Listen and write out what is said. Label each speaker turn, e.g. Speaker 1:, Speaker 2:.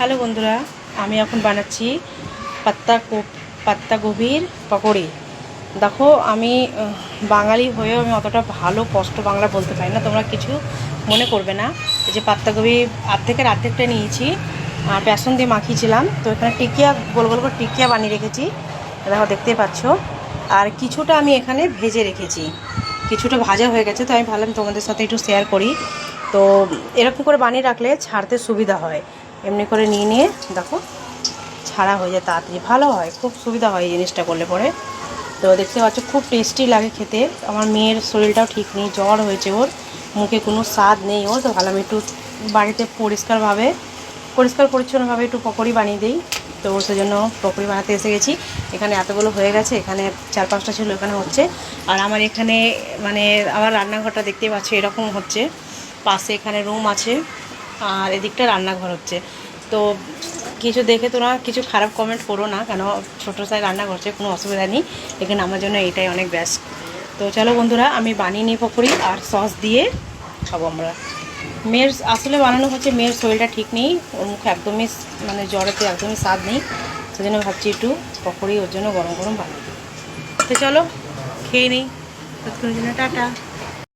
Speaker 1: Hello বন্ধুরা, আমি এখন বানাচ্ছি পাত্তাগোবির পকোড়ি। দেখো, আমি বাঙালি হয়েও আমি অতটা ভালো স্পষ্ট বাংলা বলতে পারি না, তোমরা কিছু মনে করবে না। এই যে পাত্তাগোবি অর্ধেকটা নিয়েছি, বেসন দিয়ে মাখিয়েছিলাম। তো এখানে টিকিয়া গোল গোল করে টিকিয়া বানিয়ে রেখেছি, দেখো দেখতেই পাচ্ছ। আর কিছুটা আমি এখানে ভেজে রেখেছি, কিছুটা ভাজা হয়ে গেছে, তো আমি ভাবলাম তোমাদের সাথে একটু শেয়ার করি। তো এরকম করে বানিয়ে রাখলে ছাড়তে সুবিধা হয়। এমনি করে নিয়ে দেখো ছাড়া হয়ে যায় তাড়াতাড়ি, ভালো হয়, খুব সুবিধা হয় এই জিনিসটা করলে পরে। তো দেখতে পাচ্ছ খুব টেস্টি লাগে খেতে। আমার মেয়ের শরীরটাও ঠিক নেই, জ্বর হয়েছে, ওর মুখে কোনো স্বাদ নেই ওর। তো ভাবলাম একটু বাড়িতে পরিষ্কার পরিচ্ছন্নভাবে একটু পকোড়ি বানিয়ে দিই। তো সেজন্য পকোড়ি বানাতে এসে গেছি। এখানে এতগুলো হয়ে গেছে, এখানে 4-5টা ছিল, এখানে হচ্ছে। আর আমার এখানে মানে আমার রান্নাঘরটা দেখতে পাচ্ছ এরকম হচ্ছে, পাশে এখানে রুম আছে আর এদিকটা রান্নাঘর হচ্ছে। তো কিছু দেখে তোরা কিছু খারাপ কমেন্ট করো না, কেন ছোটো সাইজ রান্না করছে, কোনো অসুবিধা নেই, এখানে আমার জন্য এটাই অনেক বেস্ট। তো চলো বন্ধুরা, আমি বানিয়ে নিই পকোড়ি আর সস দিয়ে খাবো আমরা। মেয়ের আসলে বানানো হচ্ছে, মেয়ের শরীরটা ঠিক নেই, ওর মুখে একদমই মানে জ্বরেতে একদমই স্বাদ নেই, সেজন্য ভাবছি একটু পকোড়ি ওর জন্য গরম গরম বানাই। তো চলো খেয়ে নিই, ততক্ষণের জন্য টাটা।